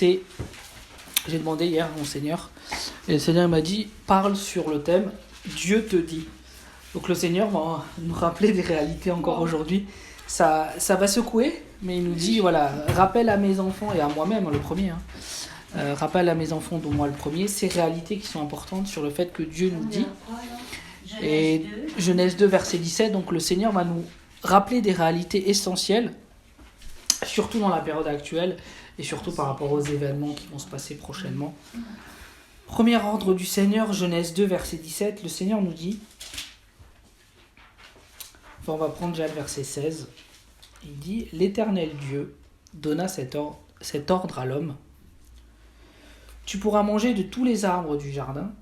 c'est... J'ai demandé hier à mon Seigneur, et le Seigneur m'a dit, parle sur le thème « Dieu te dit ». Donc le Seigneur va nous rappeler des réalités encore aujourd'hui. Ça va secouer, mais il nous dit, voilà, rappelle à mes enfants, et à moi-même, le premier, rappelle à mes enfants, dont moi le premier, ces réalités qui sont importantes sur le fait que Dieu nous dit. Et Genèse 2, verset 17, donc le Seigneur va nous rappeler des réalités essentielles, surtout dans la période actuelle, et surtout par rapport aux événements qui vont se passer prochainement. Premier ordre du Seigneur, Genèse 2, verset 17, le Seigneur nous dit, on va prendre déjà le verset 16, il dit « L'Éternel Dieu donna cet ordre à l'homme. Tu pourras manger de tous les arbres du jardin,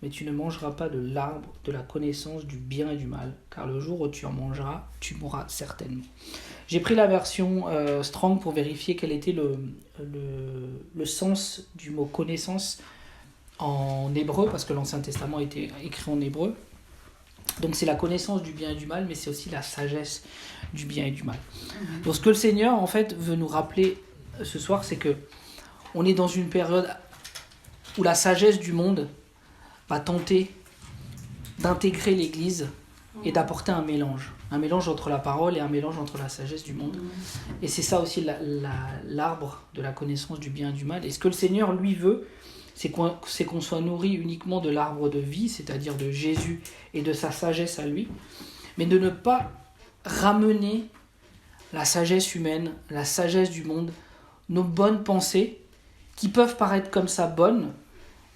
mais tu ne mangeras pas de l'arbre de la connaissance du bien et du mal, car le jour où tu en mangeras, tu mourras certainement. » J'ai pris la version Strong pour vérifier quel était le sens du mot connaissance en hébreu, parce que l'Ancien Testament était écrit en hébreu. Donc c'est la connaissance du bien et du mal, mais c'est aussi la sagesse du bien et du mal. Donc ce que le Seigneur en fait veut nous rappeler ce soir, c'est que on est dans une période où la sagesse du monde va tenter d'intégrer l'Église et d'apporter un mélange entre la parole et un mélange entre la sagesse du monde. Et c'est ça aussi l'arbre de la connaissance du bien et du mal. Et ce que le Seigneur lui veut, c'est qu'on soit nourri uniquement de l'arbre de vie, c'est-à-dire de Jésus et de sa sagesse à lui, mais de ne pas ramener la sagesse humaine, la sagesse du monde, nos bonnes pensées, qui peuvent paraître comme ça bonnes,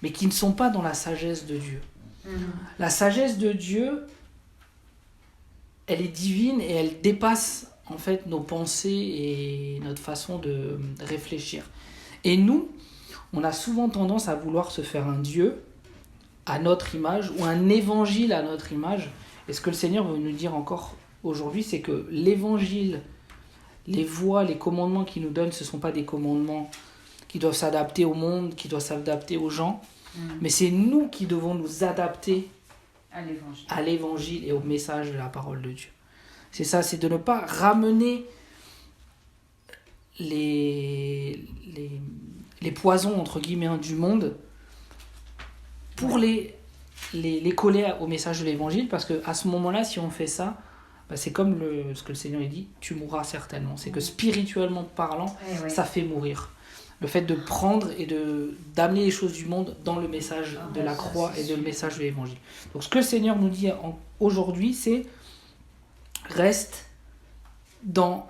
mais qui ne sont pas dans la sagesse de Dieu. La sagesse de Dieu, elle est divine et elle dépasse en fait nos pensées et notre façon de réfléchir. Et nous, on a souvent tendance à vouloir se faire un Dieu à notre image ou un évangile à notre image. Et ce que le Seigneur veut nous dire encore aujourd'hui, c'est que l'évangile, les voies, les commandements qu'il nous donne, ce ne sont pas des commandements qui doivent s'adapter au monde, qui doivent s'adapter aux gens, mais c'est nous qui devons nous adapter à l'évangile et au message de la parole de Dieu. C'est ça, c'est de ne pas ramener les poisons, entre guillemets, du monde pour les coller au message de l'évangile, parce qu'à ce moment-là, si on fait ça, c'est comme ce que le Seigneur dit, tu mourras certainement. C'est que spirituellement parlant, ça fait mourir. Le fait de prendre et d'amener les choses du monde dans le message de la croix et de le message de l'évangile. Donc ce que le Seigneur nous dit aujourd'hui, c'est reste dans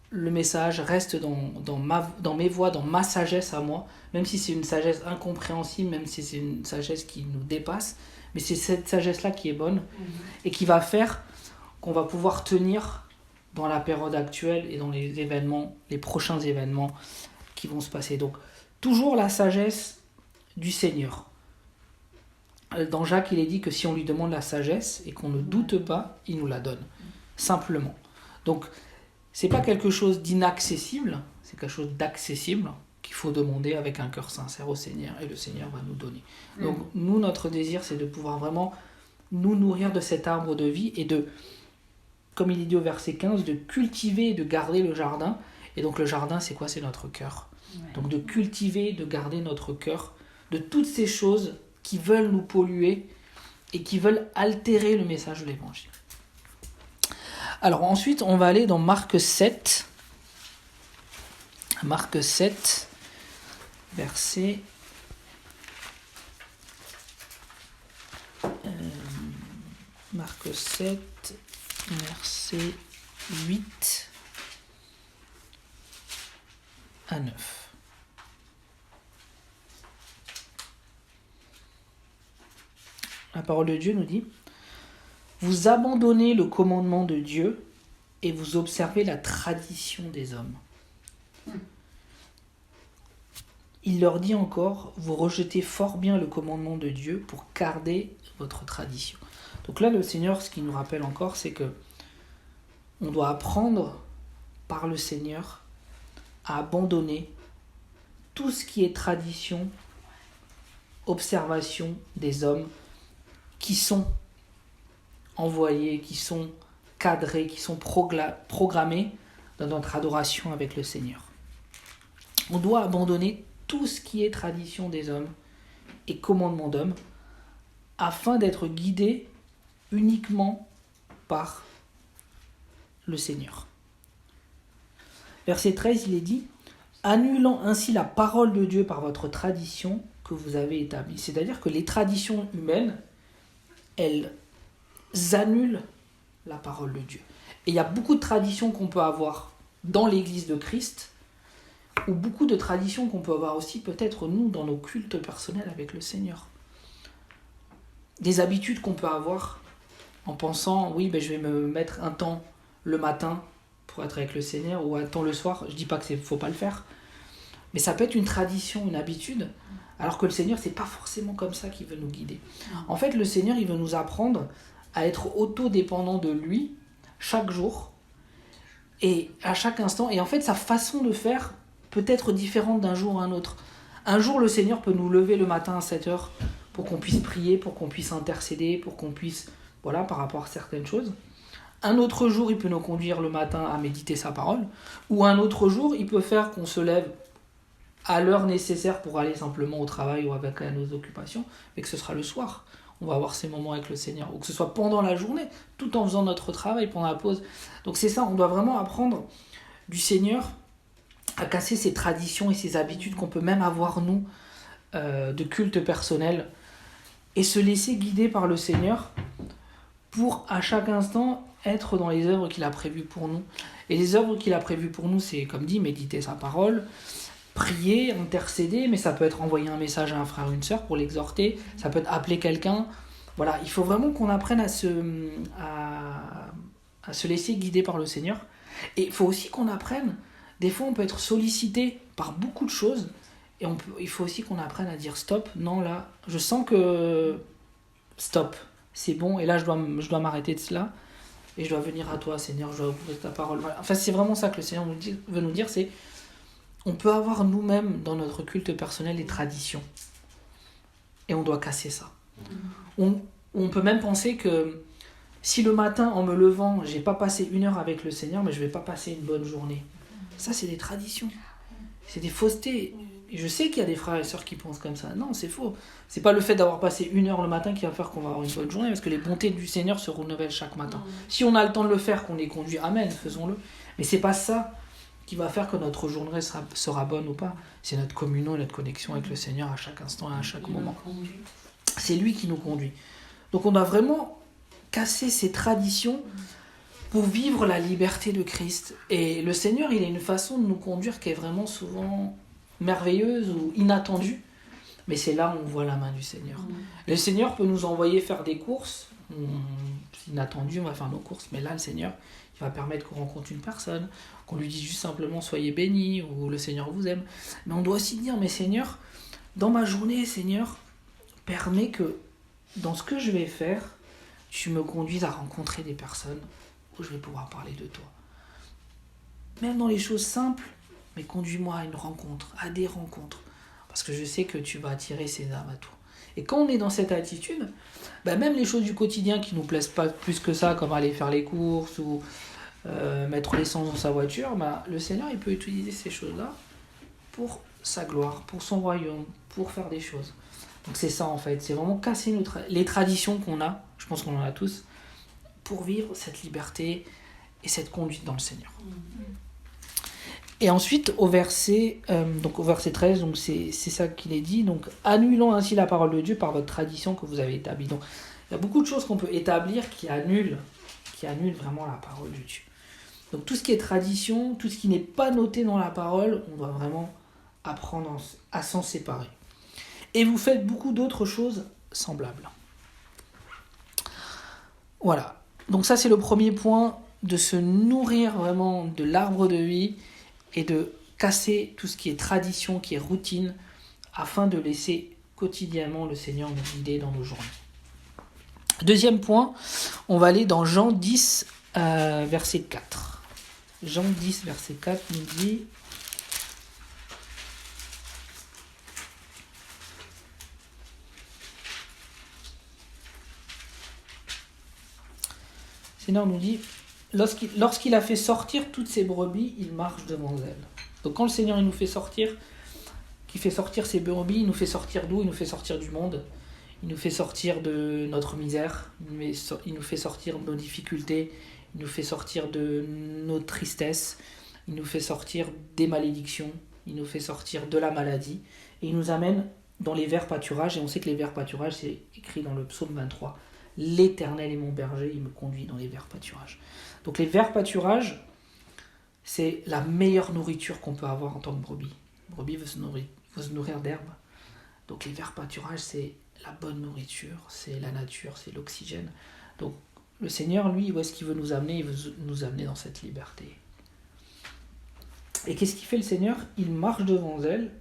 le message, reste dans mes voies, dans ma sagesse à moi, même si c'est une sagesse incompréhensible, même si c'est une sagesse qui nous dépasse, mais c'est cette sagesse-là qui est bonne et qui va faire qu'on va pouvoir tenir dans la période actuelle et dans les prochains événements qui vont se passer. Donc, toujours la sagesse du Seigneur. Dans Jacques, il est dit que si on lui demande la sagesse et qu'on ne doute pas, il nous la donne. Simplement. Donc, c'est pas quelque chose d'inaccessible, c'est quelque chose d'accessible qu'il faut demander avec un cœur sincère au Seigneur, et le Seigneur va nous donner. Donc, nous, notre désir, c'est de pouvoir vraiment nous nourrir de cet arbre de vie et de, comme il est dit au verset 15, de cultiver et de garder le jardin. Et donc le jardin, c'est quoi ? C'est notre cœur. Donc de cultiver, de garder notre cœur de toutes ces choses qui veulent nous polluer et qui veulent altérer le message de l'évangile. Alors ensuite, on va aller dans Marc 7. Marc 7, verset... Marc 7, verset 8 à 9. La parole de Dieu nous dit: vous abandonnez le commandement de Dieu et vous observez la tradition des hommes. Il leur dit encore: vous rejetez fort bien le commandement de Dieu pour garder votre tradition. Donc là, le Seigneur, ce qu'il nous rappelle encore, c'est que on doit apprendre par le Seigneur à abandonner tout ce qui est tradition, observation des hommes qui sont envoyés, qui sont cadrés, qui sont programmés dans notre adoration avec le Seigneur. On doit abandonner tout ce qui est tradition des hommes et commandement d'hommes afin d'être guidé uniquement par le Seigneur. Verset 13, il est dit « Annulant ainsi la parole de Dieu par votre tradition que vous avez établie. » C'est-à-dire que les traditions humaines, elles annulent la parole de Dieu. Et il y a beaucoup de traditions qu'on peut avoir dans l'Église de Christ, ou beaucoup de traditions qu'on peut avoir aussi peut-être nous dans nos cultes personnels avec le Seigneur. Des habitudes qu'on peut avoir en pensant, oui, je vais me mettre un temps le matin pour être avec le Seigneur, ou un temps le soir. Je ne dis pas qu'il ne faut pas le faire, mais ça peut être une tradition, une habitude, alors que le Seigneur, c'est pas forcément comme ça qu'il veut nous guider. En fait, le Seigneur, il veut nous apprendre à être auto-dépendants de lui chaque jour et à chaque instant. Et en fait, sa façon de faire peut être différente d'un jour à un autre. Un jour, le Seigneur peut nous lever le matin à 7h pour qu'on puisse prier, pour qu'on puisse intercéder, pour qu'on puisse, par rapport à certaines choses. Un autre jour, il peut nous conduire le matin à méditer sa parole. Ou un autre jour, il peut faire qu'on se lève à l'heure nécessaire pour aller simplement au travail ou avec nos occupations, mais que ce sera le soir. On va avoir ces moments avec le Seigneur. Ou que ce soit pendant la journée, tout en faisant notre travail, pendant la pause. Donc c'est ça, on doit vraiment apprendre du Seigneur à casser ces traditions et ces habitudes qu'on peut même avoir, nous, de culte personnel, et se laisser guider par le Seigneur pour, à chaque instant, être dans les œuvres qu'il a prévues pour nous. Et les œuvres qu'il a prévues pour nous, c'est, comme dit, méditer sa parole, prier, intercéder, mais ça peut être envoyer un message à un frère ou une sœur pour l'exhorter, ça peut être appeler quelqu'un. Voilà, il faut vraiment qu'on apprenne à se laisser guider par le Seigneur. Et il faut aussi qu'on apprenne, des fois on peut être sollicité par beaucoup de choses, et il faut aussi qu'on apprenne à dire stop, non là, je sens que stop, c'est bon, et là je dois m'arrêter de cela, et je dois venir à toi Seigneur, je dois ouvrir ta parole. Voilà. Enfin c'est vraiment ça que le Seigneur veut nous dire, c'est on peut avoir nous-mêmes dans notre culte personnel des traditions. Et on doit casser ça. On peut même penser que si le matin, en me levant, j'ai pas passé 1 heure avec le Seigneur, mais je vais pas passer une bonne journée. Ça, c'est des traditions. C'est des faussetés. Et je sais qu'il y a des frères et sœurs qui pensent comme ça. Non, c'est faux. C'est pas le fait d'avoir passé 1 heure le matin qui va faire qu'on va avoir une bonne journée, parce que les bontés du Seigneur se renouvellent chaque matin. Si on a le temps de le faire, qu'on est conduit, amen, faisons-le. Mais c'est pas ça qui va faire que notre journée sera bonne ou pas. C'est notre communion et notre connexion avec le Seigneur à chaque instant et à chaque moment. C'est lui qui nous conduit. Donc on doit vraiment casser ces traditions pour vivre la liberté de Christ. Et le Seigneur, il a une façon de nous conduire qui est vraiment souvent merveilleuse ou inattendue. Mais c'est là où on voit la main du Seigneur. Le Seigneur peut nous envoyer faire des courses. C'est inattendu, on va faire nos courses. Mais là, le Seigneur, il va permettre qu'on rencontre une personne, qu'on lui dise juste simplement soyez bénis ou le Seigneur vous aime. Mais on doit aussi dire, mais Seigneur, dans ma journée, Seigneur, permets que dans ce que je vais faire, tu me conduises à rencontrer des personnes où je vais pouvoir parler de toi. Même dans les choses simples, mais conduis-moi à une rencontre, à des rencontres. Parce que je sais que tu vas attirer ces âmes à toi. Et quand on est dans cette attitude, même les choses du quotidien qui ne nous plaisent pas plus que ça, comme aller faire les courses ou mettre l'essence dans sa voiture, le Seigneur il peut utiliser ces choses-là pour sa gloire, pour son royaume, pour faire des choses. Donc c'est ça en fait, c'est vraiment casser les traditions qu'on a, je pense qu'on en a tous, pour vivre cette liberté et cette conduite dans le Seigneur. Et ensuite, au verset 13, donc c'est ça qu'il est dit, donc annulant ainsi la parole de Dieu par votre tradition que vous avez établie. Donc il y a beaucoup de choses qu'on peut établir qui annulent vraiment la parole de Dieu. Donc tout ce qui est tradition, tout ce qui n'est pas noté dans la parole, on doit vraiment apprendre à s'en séparer. Et vous faites beaucoup d'autres choses semblables. Voilà. Donc ça c'est le premier point, de se nourrir vraiment de l'arbre de vie et de casser tout ce qui est tradition, qui est routine, afin de laisser quotidiennement le Seigneur nous guider dans nos journées. Deuxième point, on va aller dans Jean 10, verset 4. Jean 10, verset 4 nous dit... Le Seigneur nous dit, lorsqu'il a fait sortir toutes ses brebis, il marche devant elles. Donc quand le Seigneur il nous fait sortir, qui fait sortir ses brebis, il nous fait sortir d'où? Il nous fait sortir du monde. Il nous fait sortir de notre misère. Il nous fait sortir de nos difficultés. Il nous fait sortir de nos tristesses. Il nous fait sortir des malédictions. Il nous fait sortir de la maladie. Et il nous amène dans les verts pâturages. Et on sait que les verts pâturages, c'est écrit dans le psaume 23. L'Éternel est mon berger, il me conduit dans les verts pâturages. Donc les verts pâturages, c'est la meilleure nourriture qu'on peut avoir en tant que brebis. La brebis veut se nourrir d'herbe. Donc les verts pâturages, c'est la bonne nourriture, c'est la nature, c'est l'oxygène. Donc le Seigneur, lui, où est-ce qu'il veut nous amener? Il veut nous amener dans cette liberté. Et qu'est-ce qu'il fait le Seigneur? Il marche devant elle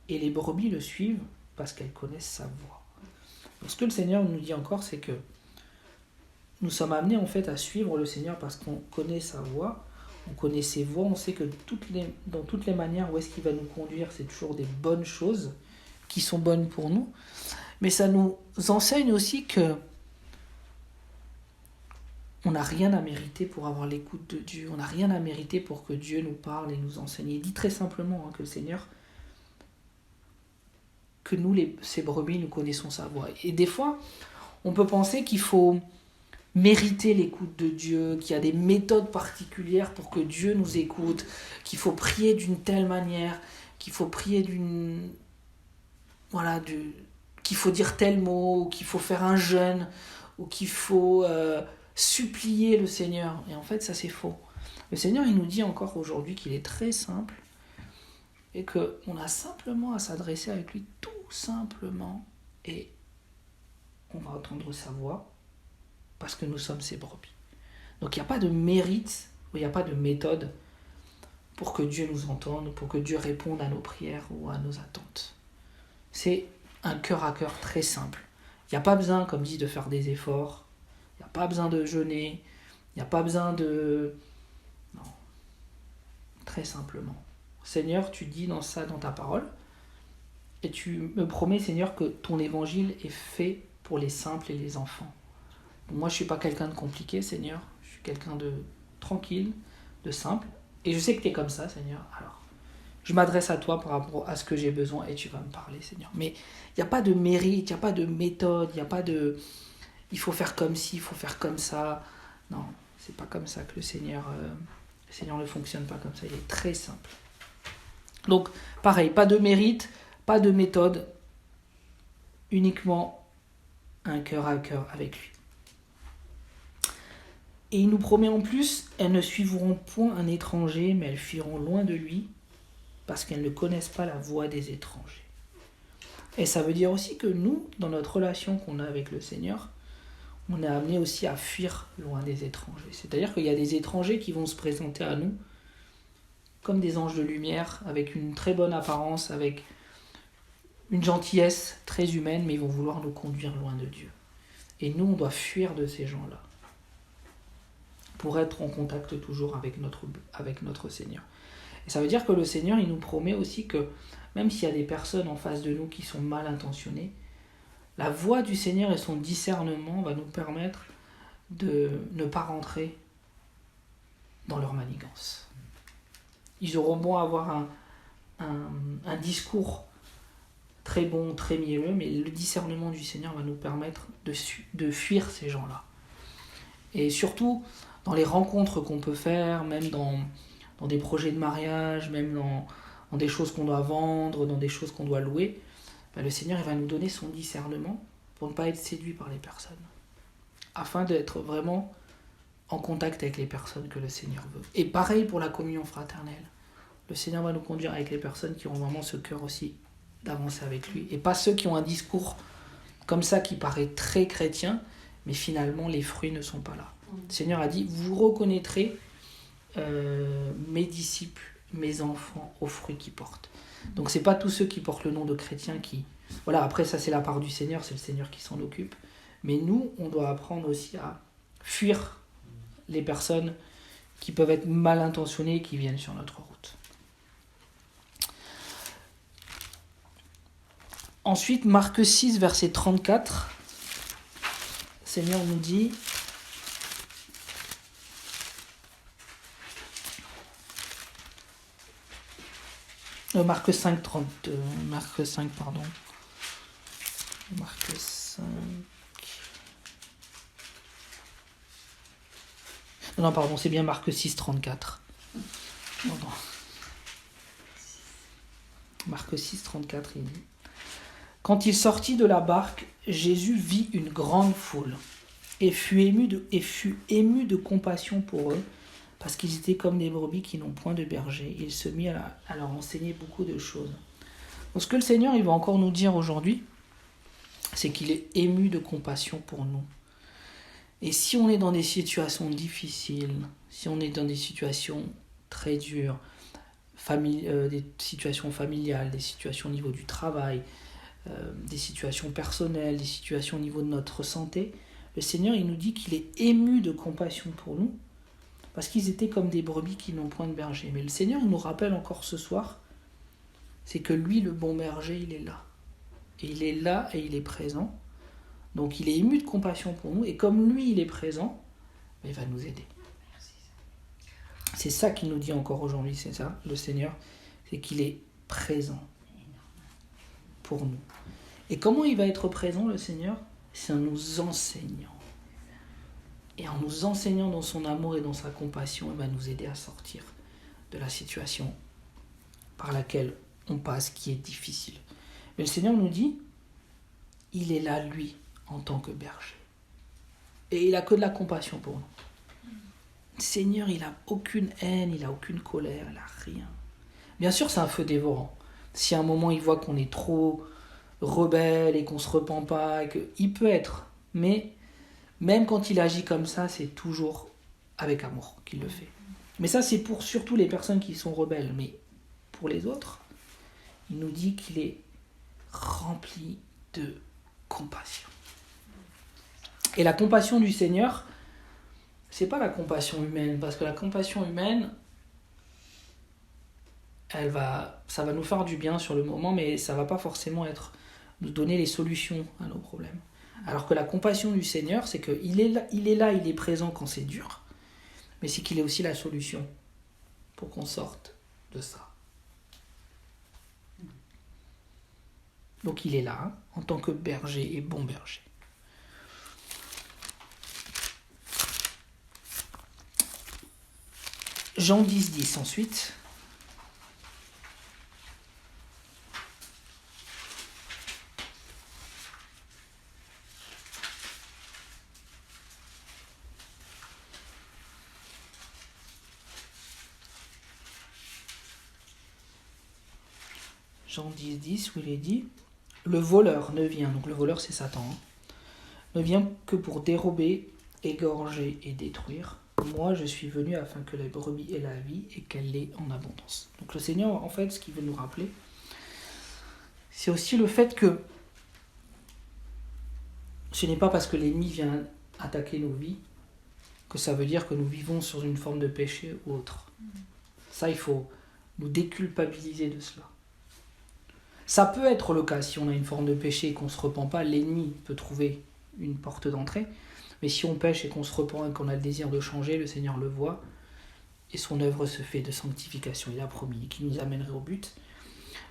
et les brebis le suivent parce qu'elles connaissent sa voix. Donc ce que le Seigneur nous dit encore, c'est que nous sommes amenés en fait à suivre le Seigneur parce qu'on connaît sa voix, on connaît ses voies, on sait que dans toutes les manières où est-ce qu'il va nous conduire, c'est toujours des bonnes choses qui sont bonnes pour nous. Mais ça nous enseigne aussi que on n'a rien à mériter pour avoir l'écoute de Dieu. On n'a rien à mériter pour que Dieu nous parle et nous enseigne. Il dit très simplement que le Seigneur, que nous, ces brebis, nous connaissons sa voix. Et des fois, on peut penser qu'il faut mériter l'écoute de Dieu, qu'il y a des méthodes particulières pour que Dieu nous écoute, qu'il faut prier d'une telle manière, qu'il faut prier qu'il faut dire tel mot, ou qu'il faut faire un jeûne, ou qu'il faut supplier le Seigneur. Et en fait, ça c'est faux. Le Seigneur, il nous dit encore aujourd'hui qu'il est très simple et qu'on a simplement à s'adresser avec lui tout simplement et on va entendre sa voix parce que nous sommes ses brebis. Donc il n'y a pas de mérite, il n'y a pas de méthode pour que Dieu nous entende, pour que Dieu réponde à nos prières ou à nos attentes. C'est un cœur à cœur très simple. Il n'y a pas besoin, comme dit, de faire des efforts. Il n'y a pas besoin de jeûner. Il n'y a pas besoin de... Non. Très simplement. Seigneur, tu dis dans ta parole, et tu me promets, Seigneur, que ton évangile est fait pour les simples et les enfants. Donc moi, je ne suis pas quelqu'un de compliqué, Seigneur. Je suis quelqu'un de tranquille, de simple. Et je sais que tu es comme ça, Seigneur. Alors, je m'adresse à toi par rapport à ce que j'ai besoin et tu vas me parler, Seigneur. Mais il n'y a pas de mérite, il n'y a pas de méthode, il n'y a pas de... Il faut faire comme ci, il faut faire comme ça. Non, c'est pas comme ça que le Seigneur ne fonctionne pas comme ça. Il est très simple. Donc, pareil, pas de mérite, pas de méthode, uniquement un cœur à cœur avec lui. Et il nous promet en plus, elles ne suivront point un étranger, mais elles fuiront loin de lui, parce qu'elles ne connaissent pas la voix des étrangers. Et ça veut dire aussi que nous, dans notre relation qu'on a avec le Seigneur, on est amené aussi à fuir loin des étrangers. C'est-à-dire qu'il y a des étrangers qui vont se présenter à nous comme des anges de lumière, avec une très bonne apparence, avec une gentillesse très humaine, mais ils vont vouloir nous conduire loin de Dieu. Et nous, on doit fuir de ces gens-là pour être en contact toujours avec notre Seigneur. Et ça veut dire que le Seigneur, il nous promet aussi que même s'il y a des personnes en face de nous qui sont mal intentionnées, la voix du Seigneur et son discernement va nous permettre de ne pas rentrer dans leur manigance. Ils auront beau avoir un discours très bon, très mielleux, mais le discernement du Seigneur va nous permettre de fuir ces gens-là. Et surtout, dans les rencontres qu'on peut faire, même dans des projets de mariage, même dans des choses qu'on doit vendre, dans des choses qu'on doit louer, le Seigneur il va nous donner son discernement pour ne pas être séduit par les personnes, afin d'être vraiment en contact avec les personnes que le Seigneur veut. Et pareil pour la communion fraternelle. Le Seigneur va nous conduire avec les personnes qui ont vraiment ce cœur aussi d'avancer avec lui, et pas ceux qui ont un discours comme ça qui paraît très chrétien, mais finalement les fruits ne sont pas là. Le Seigneur a dit, vous reconnaîtrez mes disciples, mes enfants, aux fruits qu'ils portent. Donc c'est pas tous ceux qui portent le nom de chrétiens qui... Voilà, après ça c'est la part du Seigneur, c'est le Seigneur qui s'en occupe. Mais nous, on doit apprendre aussi à fuir les personnes qui peuvent être mal intentionnées et qui viennent sur notre route. Ensuite, Marc 6, verset 34, le Seigneur nous dit... Marc 5, 32. Marc 5, pardon. Marc 5. Non, pardon, c'est bien Marc 6, 34. Pardon. Marc 6, 34, il dit. Quand il sortit de la barque, Jésus vit une grande foule et fut ému de compassion pour eux, parce qu'ils étaient comme des brebis qui n'ont point de berger. Il se mit à leur enseigner beaucoup de choses. Donc, ce que le Seigneur il va encore nous dire aujourd'hui, c'est qu'il est ému de compassion pour nous. Et si on est dans des situations difficiles, si on est dans des situations très dures, des situations familiales, des situations au niveau du travail, des situations personnelles, des situations au niveau de notre santé, le Seigneur il nous dit qu'il est ému de compassion pour nous, parce qu'ils étaient comme des brebis qui n'ont point de berger. Mais le Seigneur il nous rappelle encore ce soir, c'est que lui, le bon berger, il est là. Et il est là et il est présent. Donc il est ému de compassion pour nous, et comme lui il est présent, il va nous aider. C'est ça qu'il nous dit encore aujourd'hui, c'est ça, le Seigneur, c'est qu'il est présent pour nous. Et comment il va être présent, le Seigneur ? C'est en nous enseignant. Et en nous enseignant dans son amour et dans sa compassion, il va nous aider à sortir de la situation par laquelle on passe, qui est difficile. Mais le Seigneur nous dit, il est là, lui, en tant que berger. Et il n'a que de la compassion pour nous. Le Seigneur, il n'a aucune haine, il n'a aucune colère, il n'a rien. Bien sûr, c'est un feu dévorant. Si à un moment, il voit qu'on est trop rebelle et qu'on ne se repent pas, il peut être. Mais même quand il agit comme ça, c'est toujours avec amour qu'il le fait. Mais ça, c'est pour surtout les personnes qui sont rebelles. Mais pour les autres, il nous dit qu'il est rempli de compassion. Et la compassion du Seigneur, c'est pas la compassion humaine, parce que la compassion humaine, ça va nous faire du bien sur le moment, mais ça va pas forcément nous donner les solutions à nos problèmes. Alors que la compassion du Seigneur, c'est qu'il est là, il est présent quand c'est dur, mais c'est qu'il est aussi la solution pour qu'on sorte de ça. Donc il est là, hein, en tant que berger et bon berger. Jean 10, 10 ensuite. Jean 10, 10, où il est dit, le voleur ne vient, donc le voleur c'est Satan, hein, ne vient que pour dérober, égorger et détruire. Moi, je suis venu afin que la brebis ait la vie et qu'elle l'ait en abondance. Donc le Seigneur, en fait, ce qu'il veut nous rappeler, c'est aussi le fait que ce n'est pas parce que l'ennemi vient attaquer nos vies que ça veut dire que nous vivons sur une forme de péché ou autre. Ça, il faut nous déculpabiliser de cela. Ça peut être le cas si on a une forme de péché et qu'on ne se repent pas, l'ennemi peut trouver une porte d'entrée. Mais si on pêche et qu'on se repent et qu'on a le désir de changer, le Seigneur le voit et son œuvre se fait de sanctification. Il a promis qu'il nous amènerait au but.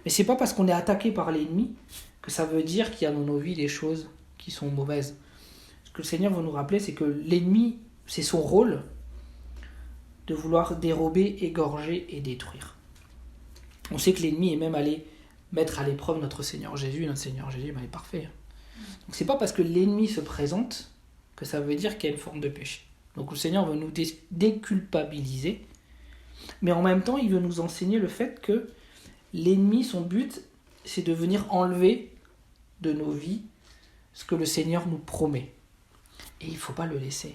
Mais c'est pas parce qu'on est attaqué par l'ennemi que ça veut dire qu'il y a dans nos vies des choses qui sont mauvaises. Ce que le Seigneur veut nous rappeler, c'est que l'ennemi, c'est son rôle de vouloir dérober, égorger et détruire. On sait que l'ennemi est même allé mettre à l'épreuve notre Seigneur Jésus. Notre Seigneur Jésus est parfait. Donc c'est pas parce que l'ennemi se présente que ça veut dire qu'il y a une forme de péché. Donc le Seigneur veut nous déculpabiliser, mais en même temps, il veut nous enseigner le fait que l'ennemi, son but, c'est de venir enlever de nos vies ce que le Seigneur nous promet. Et il ne faut pas le laisser.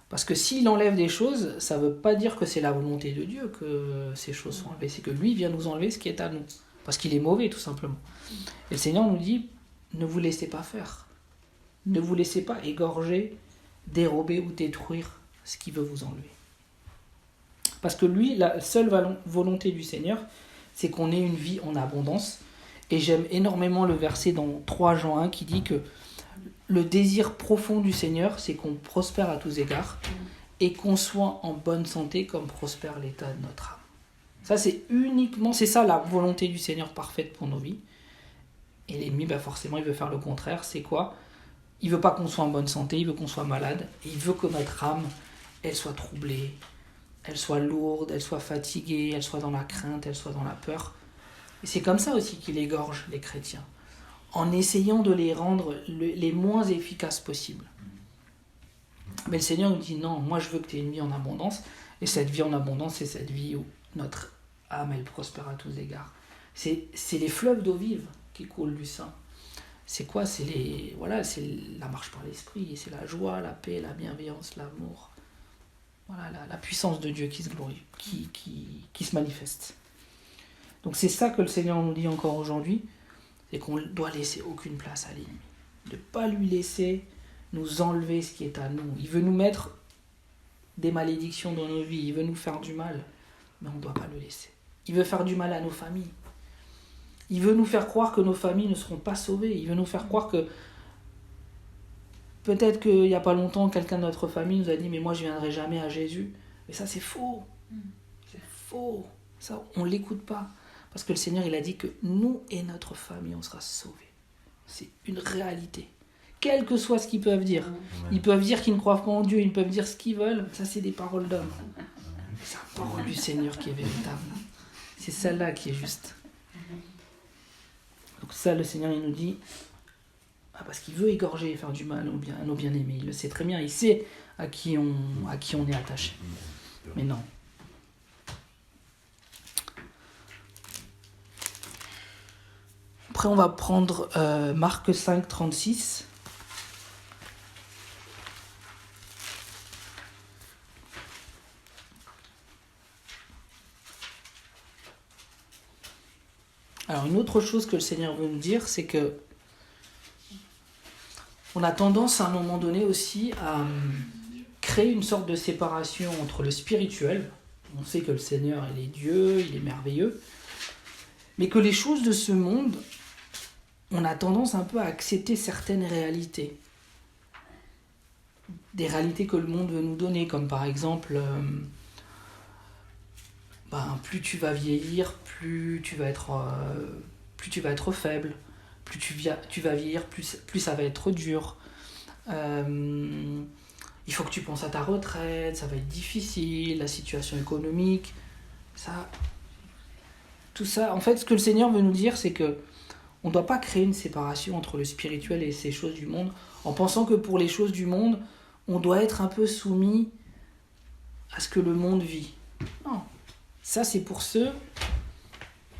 Parce que s'il enlève des choses, ça ne veut pas dire que c'est la volonté de Dieu que ces choses sont enlevées. C'est que lui vient nous enlever ce qui est à nous. Parce qu'il est mauvais, tout simplement. Et le Seigneur nous dit, ne vous laissez pas faire. Ne vous laissez pas égorger, dérober ou détruire ce qui veut vous enlever. Parce que lui, la seule volonté du Seigneur, c'est qu'on ait une vie en abondance. Et j'aime énormément le verset dans 3 Jean 1 qui dit que le désir profond du Seigneur, c'est qu'on prospère à tous égards et qu'on soit en bonne santé comme prospère l'état de notre âme. Ça, c'est ça la volonté du Seigneur parfaite pour nos vies. Et l'ennemi, forcément, il veut faire le contraire. C'est quoi? Il veut pas qu'on soit en bonne santé, il veut qu'on soit malade. Et il veut que notre âme, elle soit troublée, elle soit lourde, elle soit fatiguée, elle soit dans la crainte, elle soit dans la peur. Et c'est comme ça aussi qu'il égorge les chrétiens, en essayant de les rendre les moins efficaces possibles. Mais le Seigneur nous dit non, moi je veux que tu aies une vie en abondance. Et cette vie en abondance, c'est cette vie où notre âme, elle prospère à tous égards. C'est les fleuves d'eau vive qui coulent du sein. C'est quoi? C'est la marche par l'esprit, c'est la joie, la paix, la bienveillance, l'amour. Voilà, la puissance de Dieu qui se glorifie, qui se manifeste. Donc c'est ça que le Seigneur nous dit encore aujourd'hui, c'est qu'on ne doit laisser aucune place à l'ennemi. De ne pas lui laisser nous enlever ce qui est à nous. Il veut nous mettre des malédictions dans nos vies, il veut nous faire du mal, mais on ne doit pas le laisser. Il veut faire du mal à nos familles. Il veut nous faire croire que nos familles ne seront pas sauvées. Il veut nous faire croire que peut-être qu'il n'y a pas longtemps, quelqu'un de notre famille nous a dit « mais moi je ne viendrai jamais à Jésus ». Mais ça c'est faux. C'est faux. Ça, on ne l'écoute pas. Parce que le Seigneur, il a dit que nous et notre famille, on sera sauvés. C'est une réalité. Quel que soit ce qu'ils peuvent dire. Ils peuvent dire qu'ils ne croient pas en Dieu, ils peuvent dire ce qu'ils veulent. Ça, c'est des paroles d'hommes. C'est la parole du Seigneur qui est véritable. C'est celle-là qui est juste. Donc ça, le Seigneur, il nous dit, parce qu'il veut égorger et faire du mal à nos bien-aimés. Il le sait très bien, il sait à qui on est attaché. Mais non. Après, on va prendre Marc 5, 36. Alors, une autre chose que le Seigneur veut nous dire, c'est que on a tendance à un moment donné aussi à créer une sorte de séparation entre le spirituel. On sait que le Seigneur, il est Dieu, il est merveilleux. Mais que les choses de ce monde, on a tendance un peu à accepter certaines réalités. Des réalités que le monde veut nous donner, comme par exemple, plus tu vas vieillir, plus tu vas être faible, plus tu vas vieillir, plus ça va être dur. Il faut que tu penses à ta retraite, ça va être difficile, la situation économique, tout ça. En fait, ce que le Seigneur veut nous dire, c'est que on ne doit pas créer une séparation entre le spirituel et ces choses du monde, en pensant que pour les choses du monde, on doit être un peu soumis à ce que le monde vit. Non, ça c'est pour ceux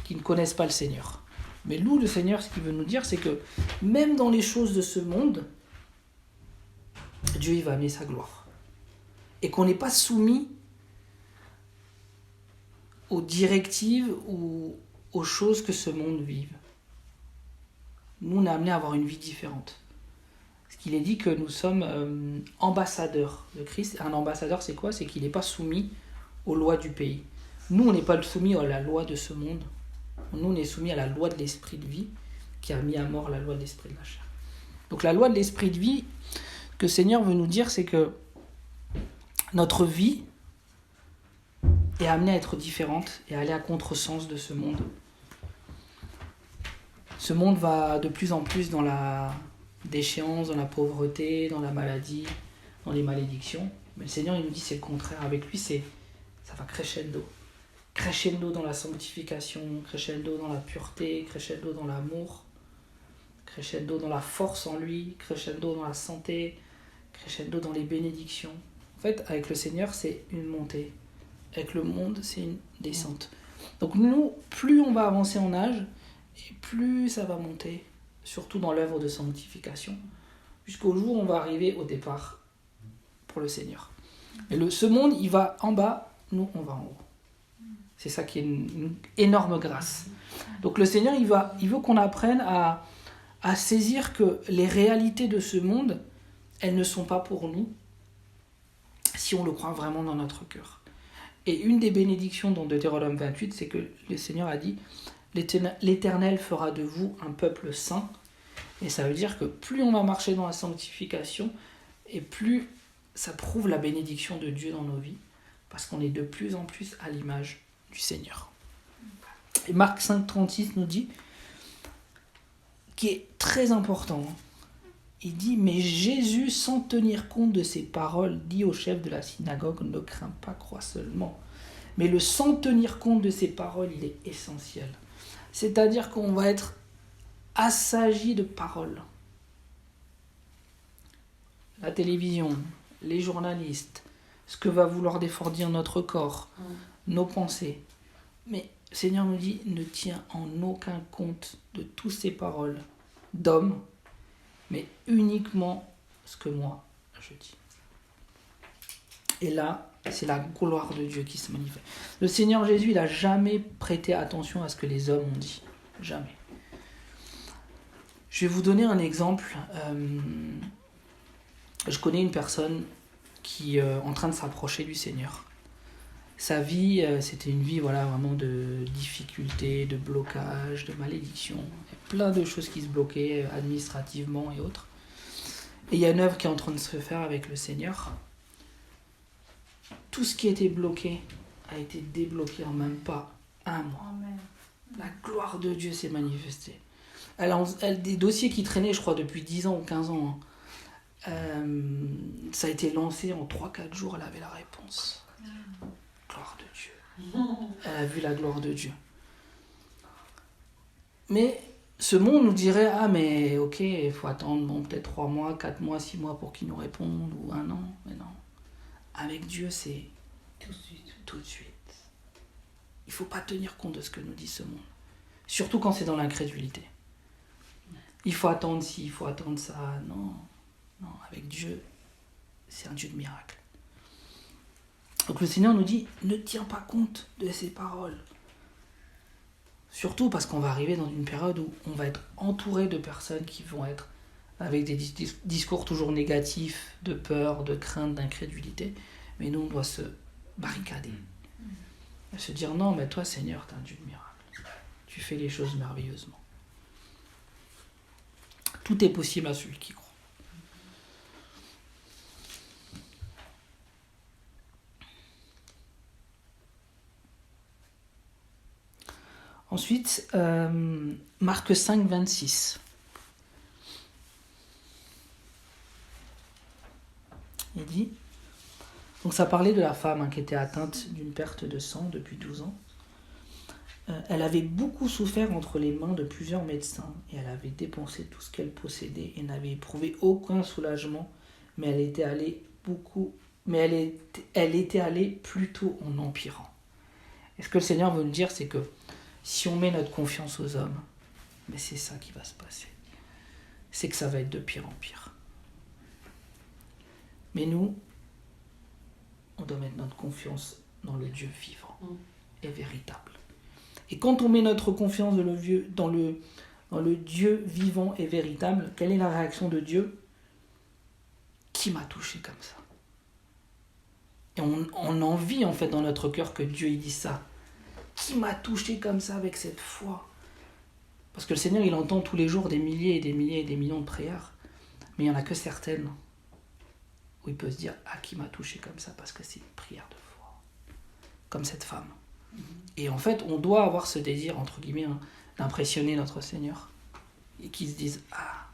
qui ne connaissent pas le Seigneur. Mais nous, le Seigneur, ce qu'il veut nous dire, c'est que même dans les choses de ce monde, Dieu il va amener sa gloire. Et qu'on n'est pas soumis aux directives ou aux choses que ce monde vive. Nous, on est amenés à avoir une vie différente. Parce qu'il est dit que nous sommes ambassadeurs de Christ. Un ambassadeur, c'est quoi? C'est qu'il n'est pas soumis aux lois du pays. Nous, on n'est pas soumis à la loi de ce monde. Nous, on est soumis à la loi de l'esprit de vie qui a mis à mort la loi de l'esprit de la chair. Donc la loi de l'esprit de vie, que le Seigneur veut nous dire, c'est que notre vie est amenée à être différente et à aller à contresens de ce monde. Ce monde va de plus en plus dans la déchéance, dans la pauvreté, dans la maladie, dans les malédictions. Mais le Seigneur, il nous dit c'est le contraire. Avec lui, ça va crescendo. Crescendo dans la sanctification, crescendo dans la pureté, crescendo dans l'amour, crescendo dans la force en lui, crescendo dans la santé, crescendo dans les bénédictions. En fait, avec le Seigneur, c'est une montée. Avec le monde, c'est une descente. Donc nous, plus on va avancer en âge, et plus ça va monter, surtout dans l'œuvre de sanctification, jusqu'au jour où on va arriver au départ pour le Seigneur. Et ce monde, il va en bas, nous, on va en haut. C'est ça qui est une énorme grâce. Donc le Seigneur, il veut qu'on apprenne à saisir que les réalités de ce monde, elles ne sont pas pour nous, si on le croit vraiment dans notre cœur. Et une des bénédictions dans Deutéronome 28, c'est que le Seigneur a dit « L'Éternel fera de vous un peuple saint ». Et ça veut dire que plus on va marcher dans la sanctification, et plus ça prouve la bénédiction de Dieu dans nos vies, parce qu'on est de plus en plus à l'image du Seigneur. Et Marc 5,36 nous dit, qui est très important, hein. Il dit, mais Jésus, sans tenir compte de ces paroles, dit au chef de la synagogue, ne crains pas, crois seulement. Mais le sans tenir compte de ces paroles, il est essentiel. C'est-à-dire qu'on va être assagi de paroles. La télévision, les journalistes, ce que va vouloir défendre notre corps, nos pensées. Mais le Seigneur nous dit, ne tiens en aucun compte de toutes ces paroles d'hommes, mais uniquement ce que moi je dis. Et là, c'est la gloire de Dieu qui se manifeste. Le Seigneur Jésus, il n'a jamais prêté attention à ce que les hommes ont dit. Jamais. Je vais vous donner un exemple. Je connais une personne qui est en train de s'approcher du Seigneur. Sa vie, c'était une vie vraiment de difficultés, de blocages, de malédictions. Plein de choses qui se bloquaient administrativement et autres. Et il y a une œuvre qui est en train de se faire avec le Seigneur. Tout ce qui était bloqué a été débloqué en même pas un mois. Amen. La gloire de Dieu s'est manifestée. Elle des dossiers qui traînaient, je crois, depuis 10 ans ou 15 ans. Ça a été lancé en 3-4 jours, elle avait la réponse. Gloire de Dieu. Elle a vu la gloire de Dieu. Mais ce monde nous dirait, ah mais ok, il faut attendre peut-être 3 mois, 4 mois, 6 mois pour qu'il nous réponde, ou 1 an. Mais non. Avec Dieu, c'est tout de suite. Tout de suite. Il ne faut pas tenir compte de ce que nous dit ce monde. Surtout quand c'est dans l'incrédulité. Il faut attendre ci, il faut attendre ça. Non, avec Dieu, c'est un Dieu de miracles. Donc le Seigneur nous dit, ne tiens pas compte de ces paroles. Surtout parce qu'on va arriver dans une période où on va être entouré de personnes qui vont être avec des discours toujours négatifs, de peur, de crainte, d'incrédulité. Mais nous, on doit se barricader. Et se dire, non, mais toi, Seigneur, t'es un Dieu de miracles. Tu fais les choses merveilleusement. Tout est possible à celui qui croit. Ensuite, Marc 5, 26. Il dit, donc ça parlait de la femme qui était atteinte d'une perte de sang depuis 12 ans. Elle avait beaucoup souffert entre les mains de plusieurs médecins et elle avait dépensé tout ce qu'elle possédait et n'avait éprouvé aucun soulagement, mais elle était allée plutôt en empirant. Et ce que le Seigneur veut nous dire, c'est que si on met notre confiance aux hommes, mais c'est ça qui va se passer. C'est que ça va être de pire en pire. Mais nous, on doit mettre notre confiance dans le Dieu vivant et véritable. Et quand on met notre confiance dans le Dieu vivant et véritable, quelle est la réaction de Dieu ? Qui m'a touché comme ça ? Et on envie en fait dans notre cœur que Dieu il dise ça. Qui m'a touché comme ça avec cette foi ? Parce que le Seigneur il entend tous les jours des milliers et des milliers et des millions de prières, mais il n'y en a que certaines où il peut se dire « Ah, qui m'a touché comme ça ?» parce que c'est une prière de foi. Comme cette femme. Et en fait, on doit avoir ce désir, entre guillemets, d'impressionner notre Seigneur. Et qu'ils se disent « Ah,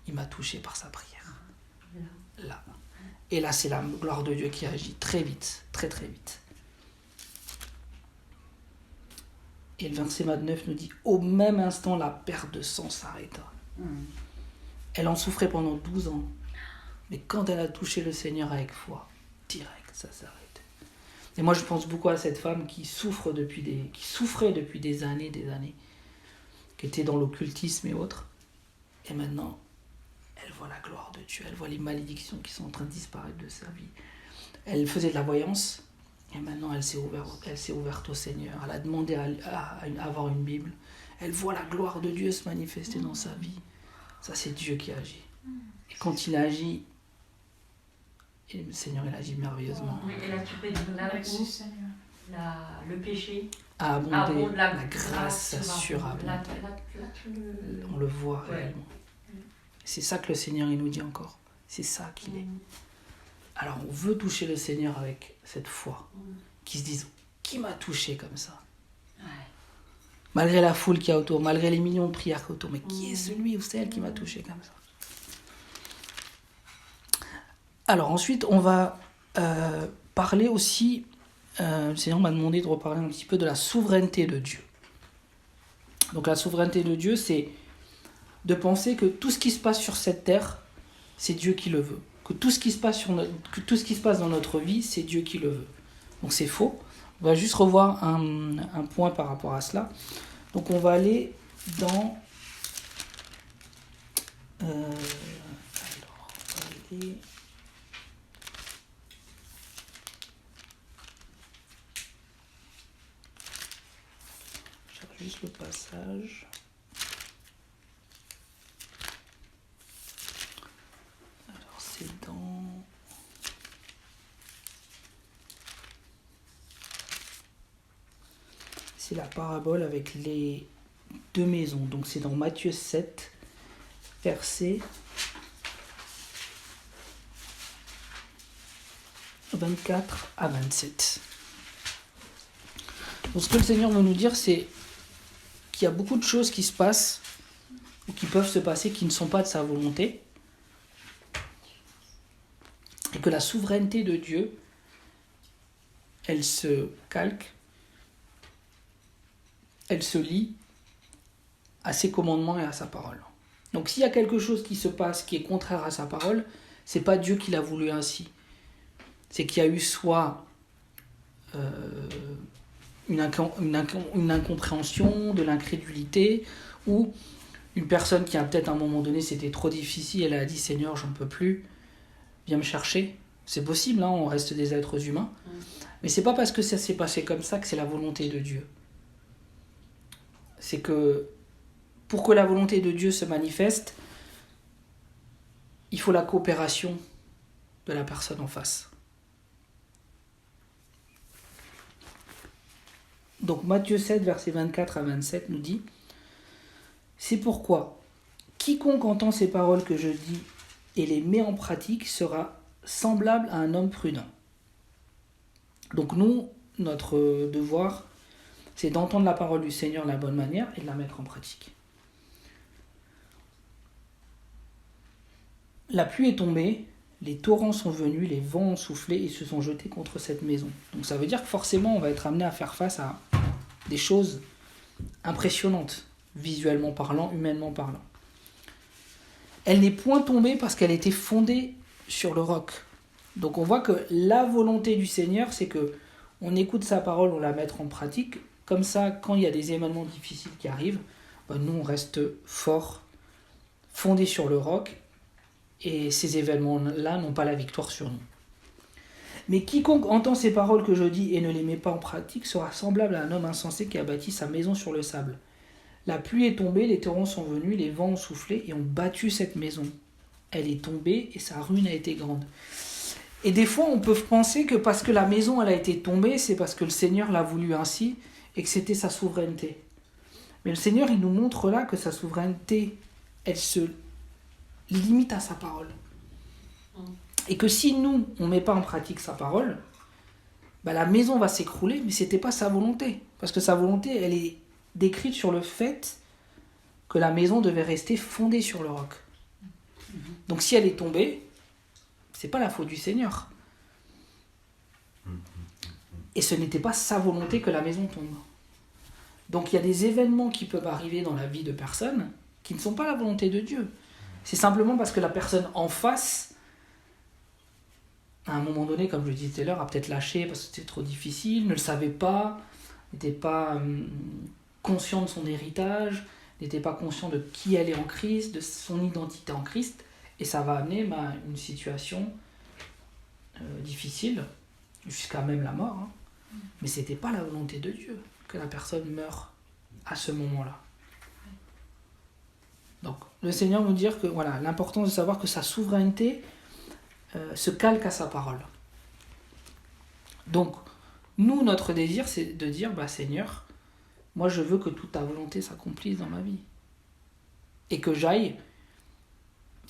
il m'a touché par sa prière. » Là. Et là, c'est la gloire de Dieu qui agit très vite, très très vite. Et le verset 29 nous dit « Au même instant, la perte de sang s'arrêta. » Elle en souffrait pendant 12 ans. Mais quand elle a touché le Seigneur avec foi, direct, ça s'arrête. Et moi, je pense beaucoup à cette femme qui souffrait depuis des années, qui était dans l'occultisme et autres. Et maintenant, elle voit la gloire de Dieu, elle voit les malédictions qui sont en train de disparaître de sa vie. Elle faisait de la voyance, et maintenant elle s'est ouverte au Seigneur. Elle a demandé à avoir une Bible. Elle voit la gloire de Dieu se manifester dans sa vie. Ça, c'est Dieu qui agit. Et quand il agit, et le Seigneur, il agit merveilleusement. Oui, et là, tu peux dire le péché a abondé, la grâce surabonde. On le voit réellement. C'est ça que le Seigneur, il nous dit encore. C'est ça qu'il est. Alors, on veut toucher le Seigneur avec cette foi. Qui se disent, qui m'a touché comme ça ? Malgré la foule qu'il y a autour, malgré les millions de prières qu'il y a autour. Mais qui est celui ou celle qui m'a touché comme ça? Alors ensuite, on va parler aussi, le Seigneur m'a demandé de reparler un petit peu de la souveraineté de Dieu. Donc la souveraineté de Dieu, c'est de penser que tout ce qui se passe sur cette terre, c'est Dieu qui le veut. Que tout ce qui se passe, dans notre vie, c'est Dieu qui le veut. Donc c'est faux. On va juste revoir un point par rapport à cela. Donc on va aller dans... Je cherche juste le passage. Alors c'est dans... C'est la parabole avec les deux maisons. Donc c'est dans Matthieu 7, versets 24 à 27. Donc ce que le Seigneur veut nous dire, c'est qu'il y a beaucoup de choses qui se passent, ou qui peuvent se passer, qui ne sont pas de sa volonté. Et que la souveraineté de Dieu, elle se calque, elle se lie à ses commandements et à sa parole. Donc s'il y a quelque chose qui se passe qui est contraire à sa parole, c'est pas Dieu qui l'a voulu ainsi. C'est qu'il y a eu soit une incompréhension, de l'incrédulité, ou une personne qui a peut-être à un moment donné, c'était trop difficile, elle a dit « Seigneur, j'en peux plus, viens me chercher ». C'est possible, hein, on reste des êtres humains. Mais c'est pas parce que ça s'est passé comme ça que c'est la volonté de Dieu. C'est que pour que la volonté de Dieu se manifeste, il faut la coopération de la personne en face. Donc Matthieu 7, versets 24 à 27 nous dit « C'est pourquoi quiconque entend ces paroles que je dis et les met en pratique sera semblable à un homme prudent. » Donc nous, notre devoir, c'est d'entendre la parole du Seigneur de la bonne manière et de la mettre en pratique. La pluie est tombée, les torrents sont venus, les vents ont soufflé et se sont jetés contre cette maison. Donc ça veut dire que forcément on va être amené à faire face à des choses impressionnantes, visuellement parlant, humainement parlant. Elle n'est point tombée parce qu'elle était fondée sur le roc. Donc on voit que la volonté du Seigneur, c'est que on écoute sa parole, on la met en pratique. Comme ça, quand il y a des événements difficiles qui arrivent, nous on reste forts, fondés sur le roc, et ces événements-là n'ont pas la victoire sur nous. Mais quiconque entend ces paroles que je dis et ne les met pas en pratique sera semblable à un homme insensé qui a bâti sa maison sur le sable. La pluie est tombée, les torrents sont venus, les vents ont soufflé et ont battu cette maison. Elle est tombée et sa ruine a été grande. Et des fois, on peut penser que parce que la maison elle a été tombée, c'est parce que le Seigneur l'a voulu ainsi et que c'était sa souveraineté. Mais le Seigneur, il nous montre là que sa souveraineté, elle se limite à sa parole. Et que si nous, on ne met pas en pratique sa parole, la maison va s'écrouler, mais ce n'était pas sa volonté. Parce que sa volonté, elle est décrite sur le fait que la maison devait rester fondée sur le roc. Donc si elle est tombée, c'est pas la faute du Seigneur. Et ce n'était pas sa volonté que la maison tombe. Donc il y a des événements qui peuvent arriver dans la vie de personnes qui ne sont pas la volonté de Dieu. C'est simplement parce que la personne en face, à un moment donné, comme je le disais tout à l'heure, a peut-être lâché parce que c'était trop difficile, ne le savait pas, n'était pas conscient de son héritage, n'était pas conscient de qui elle est en Christ, de son identité en Christ, et ça va amener une situation difficile, jusqu'à même la mort. Hein. Mais ce n'était pas la volonté de Dieu que la personne meure à ce moment-là. Donc, le Seigneur nous dit que voilà, l'importance de savoir que sa souveraineté se calque à sa parole. Donc, nous, notre désir, c'est de dire, Seigneur, moi je veux que toute ta volonté s'accomplisse dans ma vie. Et que j'aille,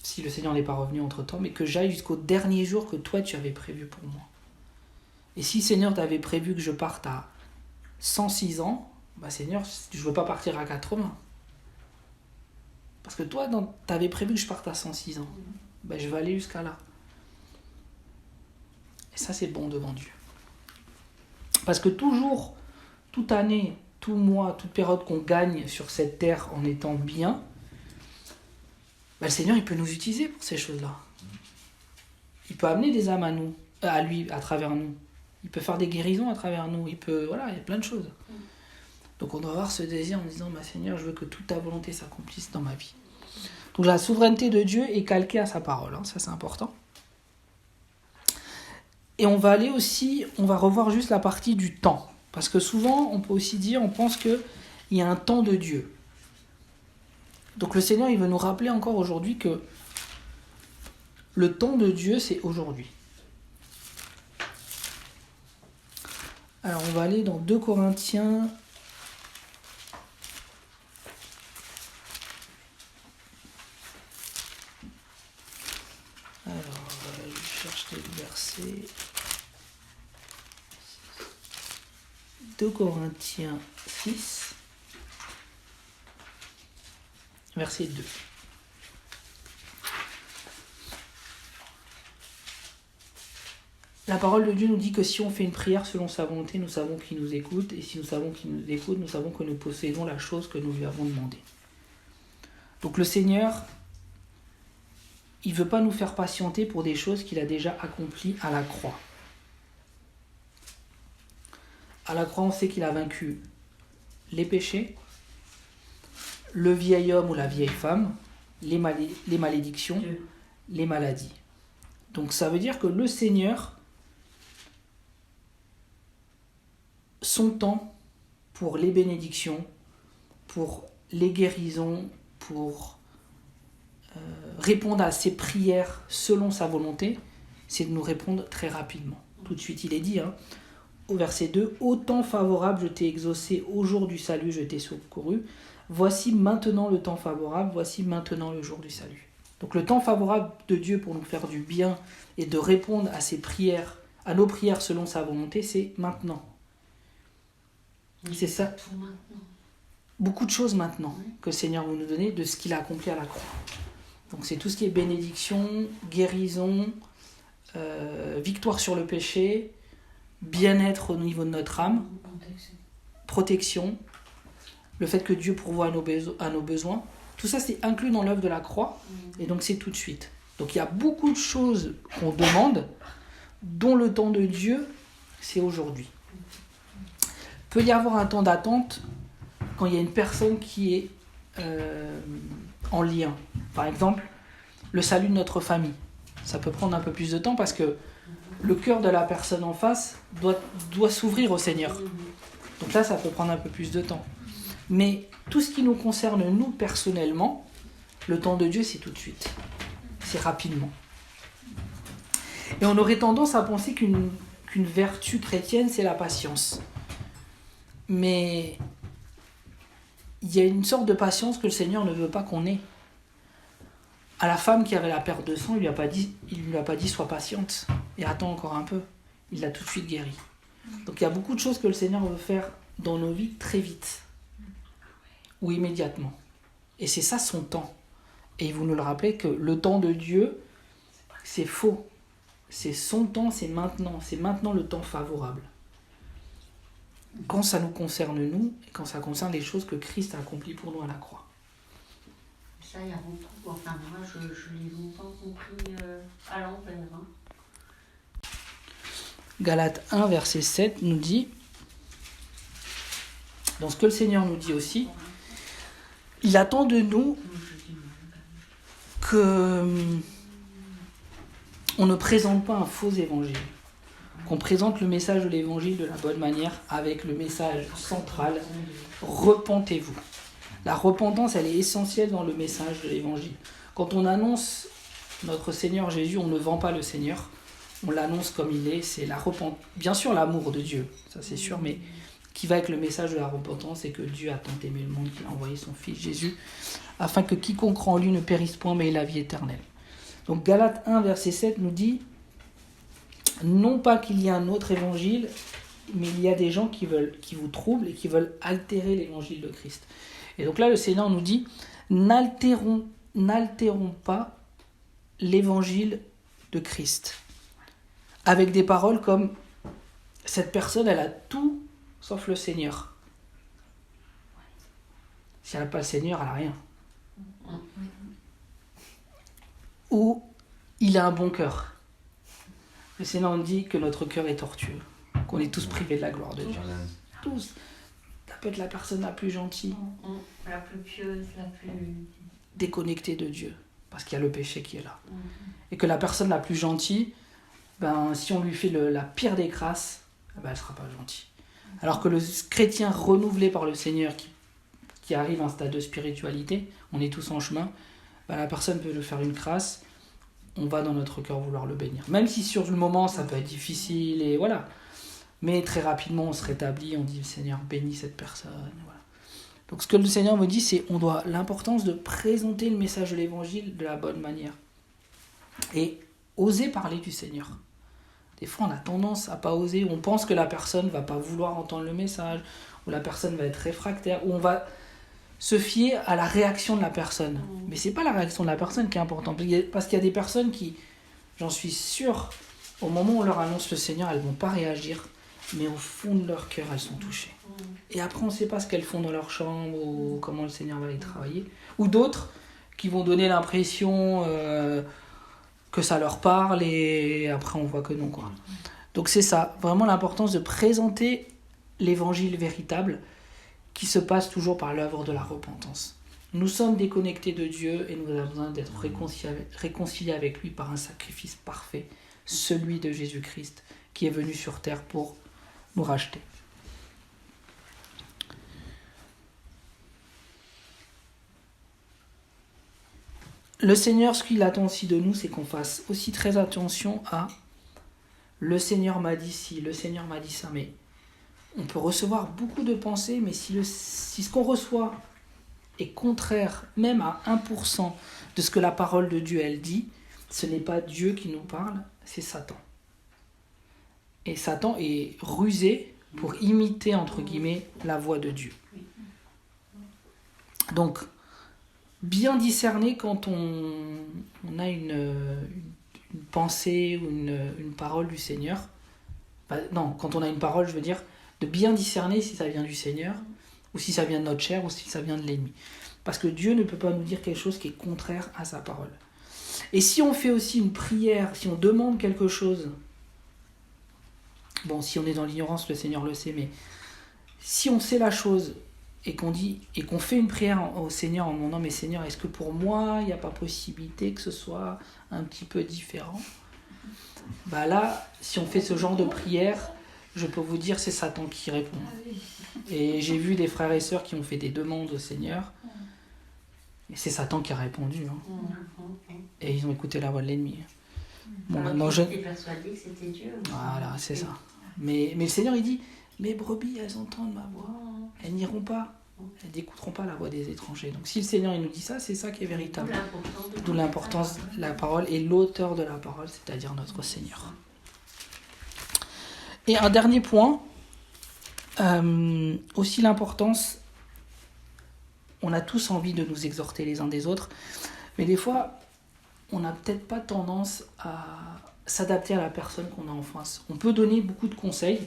si le Seigneur n'est pas revenu entre-temps, mais que j'aille jusqu'au dernier jour que toi tu avais prévu pour moi. Et si Seigneur t'avais prévu que je parte à 106 ans, Bah Seigneur, je veux pas partir à 80. Parce que toi, t'avais prévu que je parte à 106 ans. Bah je vais aller jusqu'à là. Et ça, c'est bon devant Dieu. Parce que toujours, toute année, tout mois, toute période qu'on gagne sur cette terre en étant bien, bah, le Seigneur, il peut nous utiliser pour ces choses-là. Il peut amener des âmes à lui, à travers nous. Il peut faire des guérisons à travers nous. Il y a plein de choses. Donc on doit avoir ce désir en disant, bah, Seigneur, je veux que toute ta volonté s'accomplisse dans ma vie. Donc la souveraineté de Dieu est calquée à sa parole. Ça, c'est important. Et on va revoir juste la partie du temps. Parce que souvent, on peut aussi dire, on pense qu'il y a un temps de Dieu. Donc le Seigneur, il veut nous rappeler encore aujourd'hui que le temps de Dieu, c'est aujourd'hui. Alors on va aller dans 2 Corinthiens. Alors, je cherche le verset. 2 Corinthiens 6, verset 2. La parole de Dieu nous dit que si on fait une prière selon sa volonté, nous savons qu'il nous écoute. Et si nous savons qu'il nous écoute, nous savons que nous possédons la chose que nous lui avons demandée. Donc le Seigneur, il ne veut pas nous faire patienter pour des choses qu'il a déjà accomplies à la croix. À la croix, on sait qu'il a vaincu les péchés, le vieil homme ou la vieille femme, les malédictions, les maladies. Donc ça veut dire que le Seigneur, son temps pour les bénédictions, pour les guérisons, pour répondre à ses prières selon sa volonté, c'est de nous répondre très rapidement. Tout de suite, il est dit, au verset 2, « Au temps favorable, je t'ai exaucé, au jour du salut, je t'ai secouru. Voici maintenant le temps favorable, voici maintenant le jour du salut. » Donc le temps favorable de Dieu pour nous faire du bien et de répondre à ses prières, à nos prières selon sa volonté, c'est maintenant. C'est ça. Beaucoup de choses maintenant que le Seigneur veut nous donner de ce qu'il a accompli à la croix. Donc c'est tout ce qui est bénédiction, guérison, victoire sur le péché, bien-être au niveau de notre âme, protection, le fait que Dieu pourvoit à nos besoins. Tout ça, c'est inclus dans l'œuvre de la croix, et donc c'est tout de suite. Donc il y a beaucoup de choses qu'on demande, dont le temps de Dieu, c'est aujourd'hui. Il peut y avoir un temps d'attente quand il y a une personne qui est en lien. Par exemple, le salut de notre famille. Ça peut prendre un peu plus de temps parce que le cœur de la personne en face doit s'ouvrir au Seigneur. Donc là, ça peut prendre un peu plus de temps. Mais tout ce qui nous concerne, nous, personnellement, le temps de Dieu, c'est tout de suite. C'est rapidement. Et on aurait tendance à penser qu'une vertu chrétienne, c'est la patience. Mais il y a une sorte de patience que le Seigneur ne veut pas qu'on ait. À la femme qui avait la perte de sang, il lui a pas dit sois patiente et attends encore un peu. Il l'a tout de suite guérie. Donc il y a beaucoup de choses que le Seigneur veut faire dans nos vies très vite ou immédiatement. Et c'est ça son temps. Et vous nous le rappelez que le temps de Dieu, c'est faux. C'est son temps, c'est maintenant. C'est maintenant le temps favorable. Quand ça nous concerne nous, et quand ça concerne les choses que Christ a accomplies pour nous à la croix. Ça, il y a longtemps. Enfin, moi, je l'ai longtemps compris à l'envers. Galates 1, verset 7 nous dit, dans ce que le Seigneur nous dit aussi, il attend de nous que on ne présente pas un faux évangile, qu'on présente le message de l'évangile de la bonne manière avec le message central, repentez-vous. La repentance, elle est essentielle dans le message de l'évangile. Quand on annonce notre Seigneur Jésus, on ne vend pas le Seigneur, on l'annonce comme il est, c'est la repentance. Bien sûr l'amour de Dieu, ça c'est sûr, mais qui va avec le message de la repentance, c'est que Dieu a tant aimé le monde qu'il a envoyé son Fils Jésus, afin que quiconque croit en lui ne périsse point, mais ait la vie éternelle. Donc Galates 1, verset 7 nous dit, non pas qu'il y ait un autre évangile, mais il y a des gens qui vous troublent et qui veulent altérer l'évangile de Christ. Et donc là, le Seigneur nous dit, n'altérons pas l'évangile de Christ. Avec des paroles comme, cette personne, elle a tout sauf le Seigneur. Si elle n'a pas le Seigneur, elle n'a rien. Ou, il a un bon cœur. Le Seigneur nous dit que notre cœur est tortueux, qu'on est tous privés de la gloire de Dieu. Tous. Ça peut être la personne la plus gentille, la plus pieuse, la plus déconnectée de Dieu, parce qu'il y a le péché qui est là. Et que la personne la plus gentille, si on lui fait la pire des crasses, elle ne sera pas gentille. Alors que le chrétien renouvelé par le Seigneur, qui arrive à un stade de spiritualité, on est tous en chemin, la personne peut lui faire une crasse, on va dans notre cœur vouloir le bénir. Même si sur le moment ça peut être difficile, et voilà. Mais très rapidement on se rétablit, on dit Seigneur bénis cette personne. Voilà. Donc ce que le Seigneur me dit, c'est l'importance de présenter le message de l'évangile de la bonne manière. Et oser parler du Seigneur. Des fois on a tendance à pas oser, on pense que la personne va pas vouloir entendre le message, ou la personne va être réfractaire, ou on va se fier à la réaction de la personne. Mais c'est pas la réaction de la personne qui est importante. Parce qu'il y a des personnes qui, j'en suis sûr, au moment où on leur annonce le Seigneur, elles vont pas réagir, mais au fond de leur cœur, elles sont touchées. Et après, on ne sait pas ce qu'elles font dans leur chambre, ou comment le Seigneur va les travailler. Ou d'autres qui vont donner l'impression que ça leur parle, et après on voit que non, quoi. Donc c'est ça, vraiment l'importance de présenter l'évangile véritable, qui se passe toujours par l'œuvre de la repentance. Nous sommes déconnectés de Dieu et nous avons besoin d'être réconciliés avec lui par un sacrifice parfait, celui de Jésus-Christ, qui est venu sur terre pour nous racheter. Le Seigneur, ce qu'il attend aussi de nous, c'est qu'on fasse aussi très attention à « le Seigneur m'a dit ci, le Seigneur m'a dit ça », mais on peut recevoir beaucoup de pensées, mais si ce qu'on reçoit est contraire même à 1% de ce que la parole de Dieu, elle dit, ce n'est pas Dieu qui nous parle, c'est Satan. Et Satan est rusé pour imiter, entre guillemets, la voix de Dieu. Donc, bien discerner quand on a une pensée ou une parole du Seigneur. Quand on a une parole, je veux dire, de bien discerner si ça vient du Seigneur, ou si ça vient de notre chair, ou si ça vient de l'ennemi. Parce que Dieu ne peut pas nous dire quelque chose qui est contraire à sa parole. Et si on fait aussi une prière, si on demande quelque chose, si on est dans l'ignorance, le Seigneur le sait, mais si on sait la chose et qu'on fait une prière au Seigneur en demandant, mais Seigneur, est-ce que pour moi, il n'y a pas possibilité que ce soit un petit peu différent ? Là, si on fait ce genre de prière, je peux vous dire, c'est Satan qui répond. Et j'ai vu des frères et sœurs qui ont fait des demandes au Seigneur, et c'est Satan qui a répondu. Et ils ont écouté la voix de l'ennemi. Maintenant, j'étais persuadé que c'était Dieu. Voilà, c'est ça. Mais le Seigneur, il dit, mes brebis, elles entendent ma voix. Elles n'iront pas. Elles n'écouteront pas la voix des étrangers. Donc si le Seigneur il nous dit ça, c'est ça qui est véritable. D'où l'importance de la parole et l'auteur de la parole, c'est-à-dire notre Seigneur. Et un dernier point, aussi l'importance, on a tous envie de nous exhorter les uns des autres, mais des fois, on n'a peut-être pas tendance à s'adapter à la personne qu'on a en face. On peut donner beaucoup de conseils,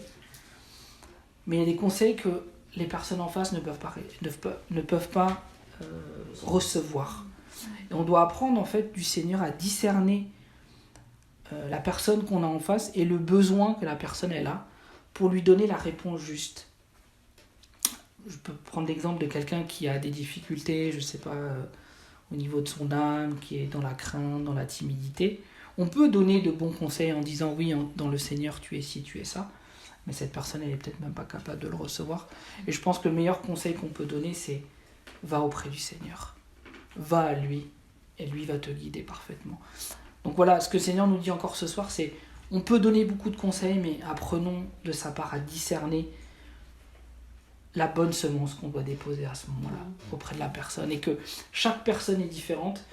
mais il y a des conseils que les personnes en face ne peuvent pas recevoir. Et on doit apprendre en fait du Seigneur à discerner la personne qu'on a en face et le besoin que la personne elle a pour lui donner la réponse juste. Je peux prendre l'exemple de quelqu'un qui a des difficultés, je ne sais pas, au niveau de son âme, qui est dans la crainte, dans la timidité. On peut donner de bons conseils en disant oui, dans le Seigneur tu es ci, tu es ça, mais cette personne elle est peut-être même pas capable de le recevoir. Et je pense que le meilleur conseil qu'on peut donner, c'est va auprès du Seigneur, va à lui, et lui va te guider parfaitement. Donc voilà, ce que le Seigneur nous dit encore ce soir, c'est on peut donner beaucoup de conseils, mais apprenons de sa part à discerner la bonne semence qu'on doit déposer à ce moment-là auprès de la personne, et que chaque personne est différente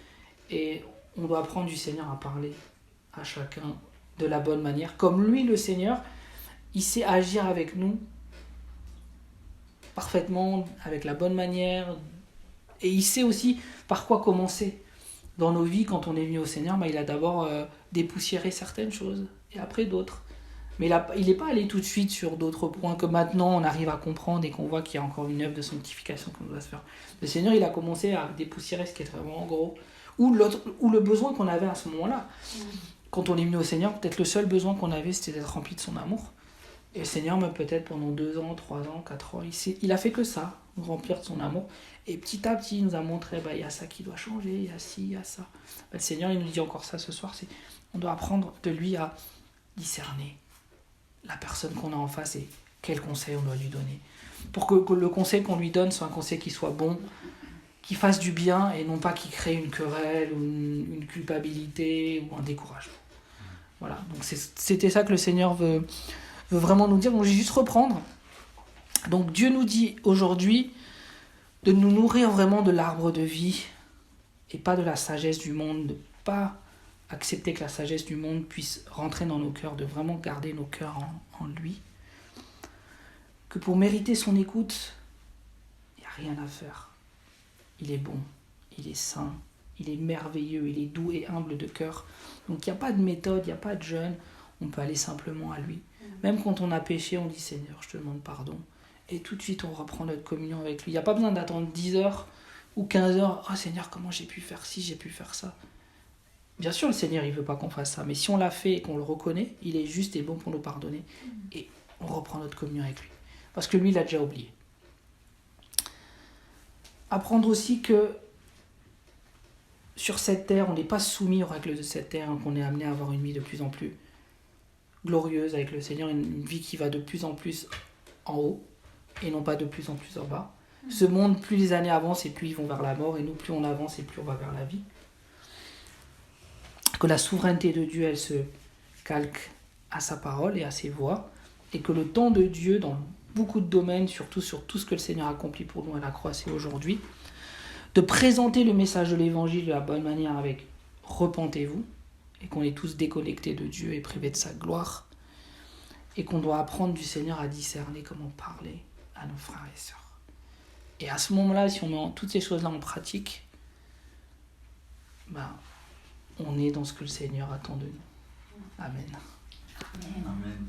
et on doit apprendre du Seigneur à parler à chacun de la bonne manière, comme lui le Seigneur il sait agir avec nous parfaitement, avec la bonne manière. Et il sait aussi par quoi commencer. Dans nos vies, quand on est venu au Seigneur, il a d'abord dépoussiéré certaines choses et après d'autres. Mais il n'est pas allé tout de suite sur d'autres points que maintenant on arrive à comprendre et qu'on voit qu'il y a encore une œuvre de sanctification qu'on doit se faire. Le Seigneur, il a commencé à dépoussiérer ce qui est vraiment gros. Ou le besoin qu'on avait à ce moment-là. Quand on est venu au Seigneur, peut-être le seul besoin qu'on avait, c'était d'être rempli de son amour. Et le Seigneur, même peut-être pendant 2 ans, 3 ans, 4 ans, il a fait que ça, nous remplir de son amour. Et petit à petit, il nous a montré, il y a ça qui doit changer, il y a ci, il y a ça. Le Seigneur, il nous dit encore ça ce soir, on doit apprendre de lui à discerner la personne qu'on a en face et quel conseil on doit lui donner. Pour que le conseil qu'on lui donne soit un conseil qui soit bon, qui fasse du bien et non pas qui crée une querelle ou une culpabilité ou un découragement. Voilà, donc c'était ça que le Seigneur veut vraiment nous dire. Donc je vais juste reprendre. Donc Dieu nous dit aujourd'hui de nous nourrir vraiment de l'arbre de vie et pas de la sagesse du monde, de ne pas accepter que la sagesse du monde puisse rentrer dans nos cœurs, de vraiment garder nos cœurs en lui. Que pour mériter son écoute, il n'y a rien à faire. Il est bon, il est saint, il est merveilleux, il est doux et humble de cœur. Donc il n'y a pas de méthode, il n'y a pas de jeûne, on peut aller simplement à lui. Même quand on a péché, on dit Seigneur, je te demande pardon. Et tout de suite, on reprend notre communion avec lui. Il n'y a pas besoin d'attendre 10 heures ou 15 heures. Oh Seigneur, comment j'ai pu faire ci, j'ai pu faire ça. Bien sûr, le Seigneur, il ne veut pas qu'on fasse ça. Mais si on l'a fait et qu'on le reconnaît, il est juste et bon pour nous pardonner. Et on reprend notre communion avec lui. Parce que lui, il l'a déjà oublié. Apprendre aussi que sur cette terre, on n'est pas soumis aux règles de cette terre, qu'on est amené à avoir une vie de plus en plus glorieuse avec le Seigneur, une vie qui va de plus en plus en haut et non pas de plus en plus en bas. Ce monde, plus les années avancent et plus ils vont vers la mort, et nous, plus on avance et plus on va vers la vie. Que la souveraineté de Dieu, elle se calque à sa parole et à ses voies, et que le temps de Dieu, dans beaucoup de domaines, surtout sur tout ce que le Seigneur accomplit pour nous à la croix, c'est aujourd'hui, de présenter le message de l'Évangile de la bonne manière avec « repentez-vous », et qu'on est tous déconnectés de Dieu et privés de sa gloire, et qu'on doit apprendre du Seigneur à discerner comment parler à nos frères et sœurs. Et à ce moment-là, si on met toutes ces choses-là en pratique, on est dans ce que le Seigneur attend de nous. Amen. Amen.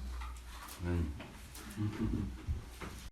Amen.